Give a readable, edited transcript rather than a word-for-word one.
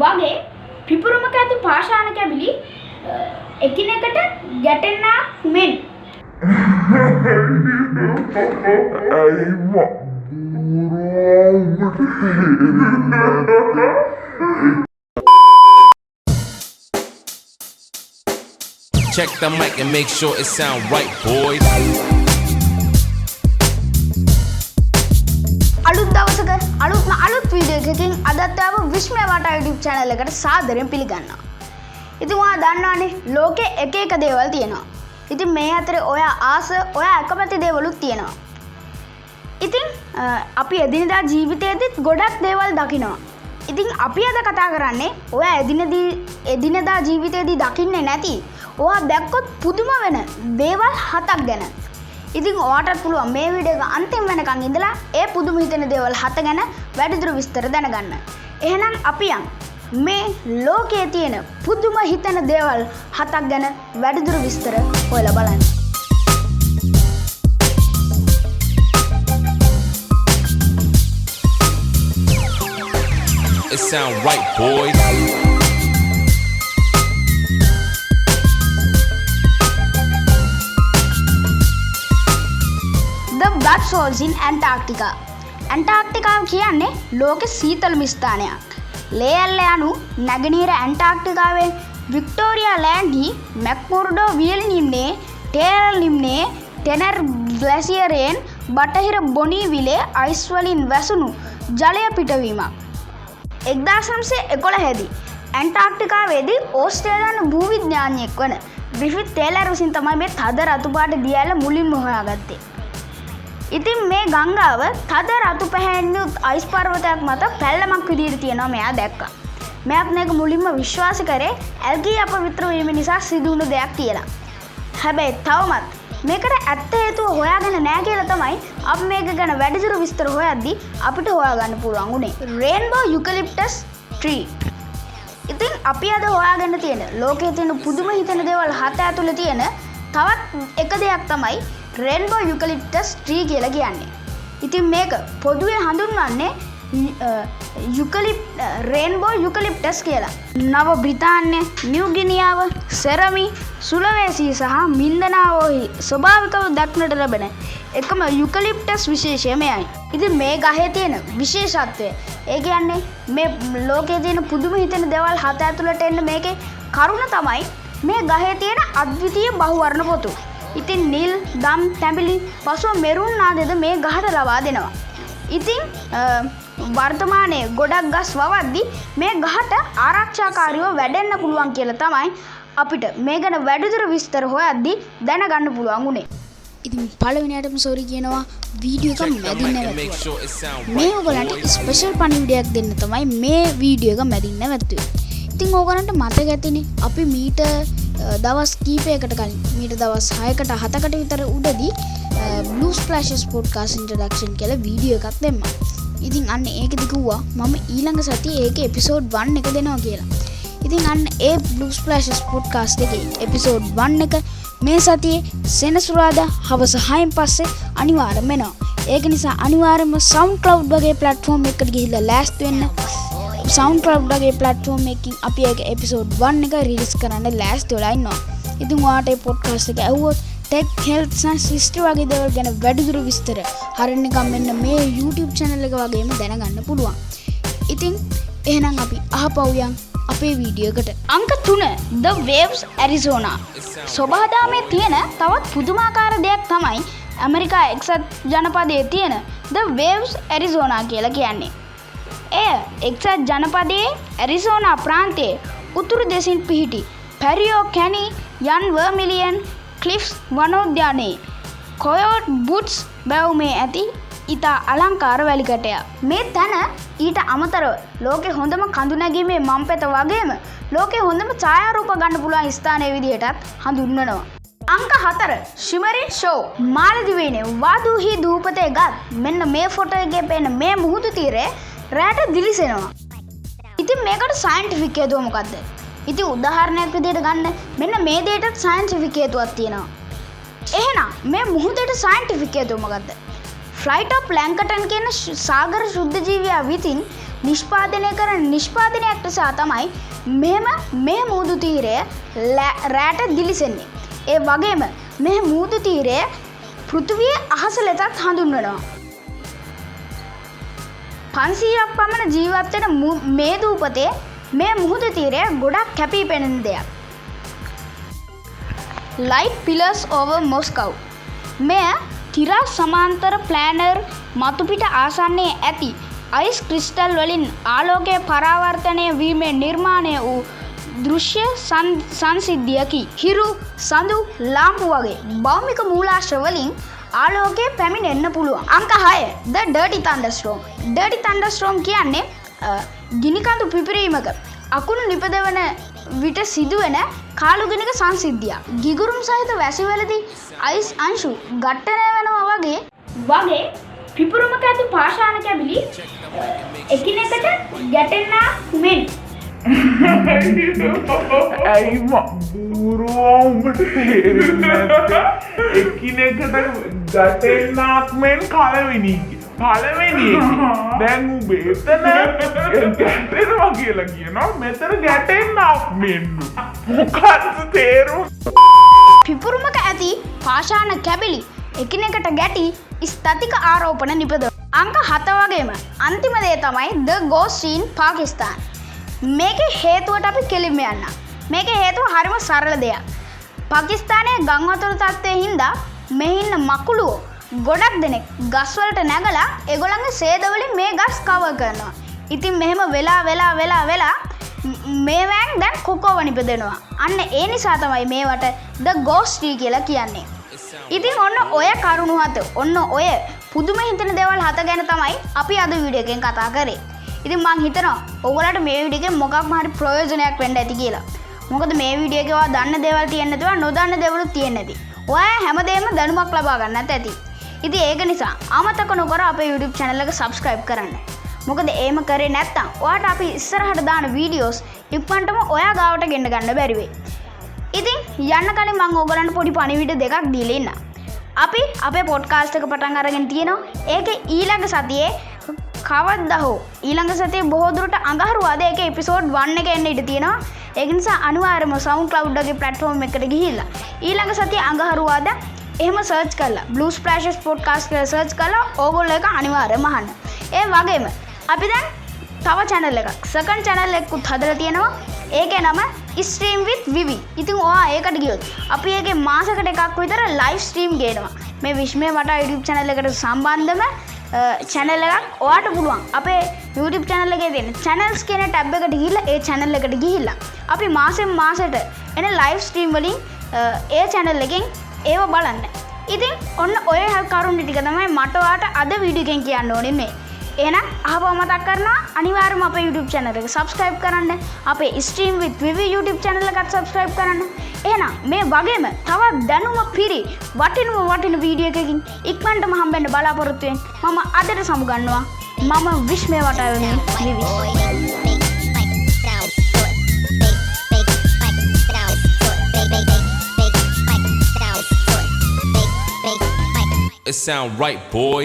වගේ පිපුරුමක ඇති පාෂාණ කැබිලි එකිනෙකට ගැටෙන්නා මෙන් Check the mic and make sure it sound right, boys. අලුත් දවසක අලුත් වීඩියෝ එකකින් අදත් ආව Wishmaya Wata YouTube channel එකට සාදරයෙන් පිළිගන්නවා. ඉතින් ඔයා දන්නවනේ ලෝකේ එක එක දේවල් තියෙනවා. ඉතින් මේ අතරේ ඔයා අකමැති දේවලුත් තියෙනවා. ඉතින් අපි එදිනදා ජීවිතයේදීත් ගොඩක් දේවල් දකිනවා. ඉතින් අපි අද කතා කරන්නේ ඔයා එදිනදා ජීවිතයේදී දකින්නේ නැති ඔයා දැක්කොත් පුදුම වෙන දේවල් 7ක් ගැන. ඉතින් ඔයාටත් පුළුවන් මේ වීඩියෝ එක අන්තිම වෙනකන් ඉඳලා ඒ පුදුම හිතෙන දේවල් 7 ගැන වැඩිදුර විස්තර දැනගන්න. එහෙනම් අපි මේ ලෝකයේ තියෙන පුදුම හිතෙන දේවල් 7ක් ගැන වැඩිදුර විස්තර හොයලා බලන්න. It sound right, boys. The Black Holes in Antarctica. Antarctica කියන්නේ ලෝකේ සීතලම ස්ථානයක්. ලේඇල්ල යනු නැගෙනහිර ඇන්ටාර්ක්ටිකාවේ වික්ටෝරියා ලෑන්ඩ්හි මැක්මුර්ඩෝ වියලි නිම්නයේ ටේරල් නිම්නයේ ටෙනර් ග්ලැසියරයෙන් බටහිර බොනීවිලේ අයිස් වලින් වැසුණු ජලය පිටවීමක්. 1911 දී ඇන්ටාර්ක්ටිකාවේදී ඕස්ට්‍රේලියානු භූවිද්‍යාඥයෙක් වන ග්‍රිෆිත් ටේලර් විසින් තමයි මේ තද රතු පාට දියඇල්ල මුලින්ම හොයාගත්තේ. ඉතින් මේ ගංගාව තද රතු පැහැෙන්නු අයිස් පර්වතයක් මත පැල්ලමක් විදිහට තියෙනවා මෙයා දැක්කා. මෙයාත් මේක මුලින්ම විශ්වාස කරේ ඇල්ගී අපවිත්‍ර වීම නිසා සිදු වුණු දෙයක් කියලා. හැබැයි තවමත් මේකට ඇත්ත හේතුව හොයාගෙන නැහැ කියලා තමයි අපි මේක ගැන වැඩිදුර විස්තර හොයද්දී අපිට හොයාගන්න පුළුවන් උනේ. Rainbow eucalyptus tree. ඉතින් අපි අද හොයාගෙන තියෙන ලෝකයේ තියෙන පුදුම හිතෙන දේවල් 7 ඇතුළේ තියෙන තවත් එක දෙයක් තමයි රේන්බෝ යුකලිප්ටස් ට්‍රී කියලා කියන්නේ. ඉතින් මේක පොදුවේ හඳුන්වන්නේ රේන්බෝ යුකලිප්ටස් කියලා. නව බ්‍රිතාන්‍ය, නිව් ගිනියාව, සෙරමි, සුලවේසි සහ මින්දනාවෝහි ස්වභාවිකව දක්නට ලැබෙන එකම යුකලිප්ටස් විශේෂය මෙයයි. ඉතින් මේ ගහේ තියෙන විශේෂත්වය ඒ කියන්නේ මේ ලෝකයේ තියෙන පුදුම හිතෙන දේවල් 7 ඇතුළට එන්න මේකේ කරුණ තමයි මේ ගහේ තියෙන අද්විතීය බහුවර්ණ පොතු. ඉතින් නිල්, දම්, තැඹිලි, පසුව මෙරුන් ආදිද මේ ගහට ලබා දෙනවා. ඉතින් වර්තමානයේ ගොඩක් ගස් වවද්දී මේ ගහට ආරක්ෂාකාරීව වැඩෙන්න පුළුවන් කියලා තමයි අපිට මේ ගැන වැඩිදුර විස්තර හොයද්දී දැනගන්න පුළුවන් උනේ. ඉතින් පළවෙනියටම සෝරි කියනවා වීඩියෝ එක මැදින් නැවතුවා. මේ ඔයගලන්ට ස්පෙෂල් පණිවිඩයක් දෙන්න තමයි මේ වීඩියෝ එක මැදින් නැවතුවේ. ඉතින් ඕගලන්ට මතක ඇතිනේ අපි මීට දවස් කීපයකට කලින් මීට දවස් 6කට 7කට විතර උඩදී Blue Splashes podcast introduction කියලා වීඩියෝ එකක් දැම්මා. ඉතින් අන්න ඒකෙදි කිව්වා මම ඊළඟ සතියේ ඒකේ episode 1 එක දෙනවා කියලා. ඉතින් අන්න ඒ Blue Splashes podcast එකේ episode 1 එක මේ සතියේ සෙනසුරාදා හවස 6න් පස්සේ අනිවාර්යයෙන්ම එනවා. ඒක නිසා අනිවාර්යයෙන්ම SoundCloud වගේ platform එකකට ගිහිල්ලා ලෑස්ති වෙන්න. SoundCloud වගේ platform එකකින් අපි ඒක episode 1 එක release කරන්න ලෑස්ති වෙලා ඉන්නවා. ඉතින් ඔයාට මේ podcast එක ඇහුවොත් tech, health, science, history වගේ දේවල් ගැන වැඩිදුර විස්තර හරිය නිකන් මෙන්න මේ YouTube channel එක වගේම දැනගන්න පුළුවන්. ඉතින් එහෙනම් අපි අහපව් යන් අපේ වීඩියෝ එකට. අංක 3 The Waves Arizona. සොබාදාමේ තියෙන තවත් පුදුමාකාර දෙයක් තමයි ඇමරිකා එක්සත් ජනපදයේ තියෙන The Waves Arizona කියලා කියන්නේ. එය එක්සත් ජනපදයේ ඇරිසෝනා ප්‍රාන්තයේ උතුරු දෙසින් පිහිටි පැරියෝ කැනි යන් වර්මිලියන් ක්ලිෆ්ස් වනෝද්‍යානයේ කොයෝට් බුට්ස් බැවුමේ ඇති ඉතා අලංකාර වැලිකටයක්. මේ තැන ඊට අමතරව ලෝකේ හොඳම කඳු නැගීමේ මම්පෙත වගේම ලෝකේ හොඳම ඡායාරූප ගන්න පුළුවන් ස්ථානයේ විදිහටත් හඳුන්වනවා. අංක 4 ශිමරින් ෂෝ. මාලදිවයිනේ වාදුහි දූපතේ ගත් මෙන්න මේ ෆොටෝ එකේ පේන මේ මුහුදු තීරය රැට දිලිසෙනවා. ඉතින් මේකට සයන්ටිෆික් හේතුව මොකද්ද? ඉතින් උදාහරණයක් විදිහට ගන්න මෙන්න මේ දෙයටත් සයන්ටිෆික් හේතුවක් තියෙනවා. එහෙනම් මේ මුහුදට සයන්ටිෆික් හේතුව මොකද්ද? ෆ්ලයිට් ඔෆ් ලැන්කටන් කියන සාගර ශුද්ධ ජීවියා විසින් නිෂ්පාදනය කරන නිෂ්පාදනයක් නිසා තමයි මෙහෙම මේ මූදු තීරය රැට දිලිසෙන්නේ. ඒ වගේම මේ මූදු තීරය පෘථිවියේ අහස ලෙසත් හඳුන්වනවා. 500ක් පමණ ජීවත් වෙන මේ දූපතේ මේ මුහුදු තීරය ගොඩක් කැපී පෙනෙන දෙයක්. Light pillars over Moscow. මෙය තිරා සමාන්තර ප්ලෑනර් මතුපිට ආසන්නයේ ඇති අයිස් ක්‍රිස්ටල් වලින් ආලෝකය පරාවර්තනය වීමේ නිර්මාණය වූ දෘශ්‍ය සංසිද්ධියකි. හිරු, සඳු, ලාම්පු වගේ භෞමික මූලාශ්‍ර වලින් ආලෝකය පැමිණෙන්න පුළුවන්. අංක 6 The Dirty Thunderstorm. Dirty Thunderstorm කියන්නේ ගිනිකඳු පිපිරීමක අකුණු නිපදවන විට සිදුවෙන කාලුගිනික සංසිද්ධියක්. ගිගුරුම් සහිත වැසිවලදී අයිස් අංශු ඝට්ටනය වෙනවා වගේ පිපුරුමක ඇති පාෂාණ කැබිලි එකිනෙකට ගැටෙන්නා මෙන්. ඇයි බුරුවා උඹට තේරෙන්නේ නැත්තේ? එකිනෙකට ගැටෙන්නාක් මෙන් පළවෙනි දැන් උඹ එතන ගැටෙනවා කියලා කියනවා, මෙතන ගැටෙන්නාක් මෙන්. මොකක්ද තේරුම? පිපුරුමක ඇති පාෂාණ කැබිලි එකිනෙකට ගැටි ස්ථාතික ආරෝපණ නිපදවන. අංක 7 වගේම අන්තිම දේ තමයි The Ghost in Pakistan. මේකේ හේතුවට අපි කෙලින්ම යන්න. මේකේ හේතුව හරිම සරල දෙයක්. පාකිස්තානයේ ගම් වතුර තත්ත්වයේ හින්දා මෙහි ඉන්න මකුළුවෝ ගොඩක් දෙනෙක් ගස් වලට නැගලා ඒගොල්ලන්ගේ සේද වලින් මේ ගස් කවර් කරනවා. ඉතින් මෙහෙම වෙලා මේවෙන් දැන් කොකෝව නිපදෙනවා. අන්න ඒ නිසා තමයි මේවට The Ghost Tree කියලා කියන්නේ. ඉතින් ඔන්න ඔය කරුණු හත, ඔන්න ඔය පුදුම හිතෙන දේවල් හත ගැන තමයි අපි අද වීඩියෝ එකෙන් කතා කරේ. ඉතින් මං හිතනවා ඔයගොල්ලන්ට මේ වීඩියෝ එකෙන් මොකක්ම හරි ප්‍රයෝජනයක් වෙන්න ඇති කියලා. මොකද මේ වීඩියෝ එකේ ඔයා දන්න දේවල් තියෙන්න නැතුව නොදන්න දේවලුත් තියෙන්න ඇති. ඔයා හැමදේම දැනුමක් ලබා ගන්නත් ඇති. ඉතින් ඒක නිසා අමතක නොකර අපේ YouTube channel එක subscribe කරන්න. මොකද එහෙම කරේ නැත්නම් ඔයාට අපි ඉස්සරහට දාන වීඩියෝස් ඉක්මනටම ඔයා ගාවට ගෙන්න ගන්න බැරි වෙයි. ඉතින් යන්න කලින් මම ඕගලන්ට පොඩි පණිවිඩ දෙකක් දීලා ඉන්නම්. අපි අපේ පොඩ්කාස්ට් එක පටන් අරගෙන තියෙනවා. ඒකේ ඊළඟ සතියේ කවද්දා හෝ ඊළඟ සතියේ බොහෝ දුරට අඟහරුවාදා ඒකේ එපිසෝඩ් 1 එක එන්න ඉඩ තියෙනවා. ඒක නිසා අනිවාර්යයෙන්ම SoundCloud එකේ platform එකට ගිහිල්ලා ඊළඟ සතියේ අඟහරුවාදා එහෙම සර්ච් කරලා Blue Splashes podcast කියලා සර්ච් කරලා ඕගොල්ලෝ එක අනිවාර්යයෙන්ම අහන්න. ඒ වගේම අපි දැන් තව channel එකක් second channel එකකුත් හදලා තියෙනවා. ඒකේ නම Stream with Vivi. ඉතින් ඔයා ඒකට ගියොත් අපි ඒකේ මාසෙකට එකක් විතර live stream ගේනවා. මේ විශ්මය වටා YouTube channel එකට සම්බන්ධම channel එකක් ඔයාට පුළුවන් අපේ YouTube channel එකේ තියෙන channels කියන tab එකට ගිහිල්ලා ඒ channel එකට ගිහිල්ලා අපි මාසෙන් මාසෙට එන live stream වලින් ඒ channel එකෙන් ඒව බලන්න. ඉතින් ඔන්න ඔය කරුණු ටික තමයි මට ඔයාට අද වීඩියෝ එකෙන් කියන්න ඕනේ මේ. එහෙනම් අහපුව මතක් කරනවා අනිවාර්යයෙන්ම අපේ YouTube channel එක subscribe කරන්න. අපේ Stream with Vivi YouTube channel එකත් subscribe කරන්න. එහෙනම් මේ වගේම තවත් දැනුම පිරි වටින වීඩියෝ එකකින් ඉක්මනටම හම්බෙන්න බලාපොරොත්තු වෙන්න. මම අදට සමුගන්නවා. මම විශ්මය වටාවෙන්නේ Vivi. It sound right, boy.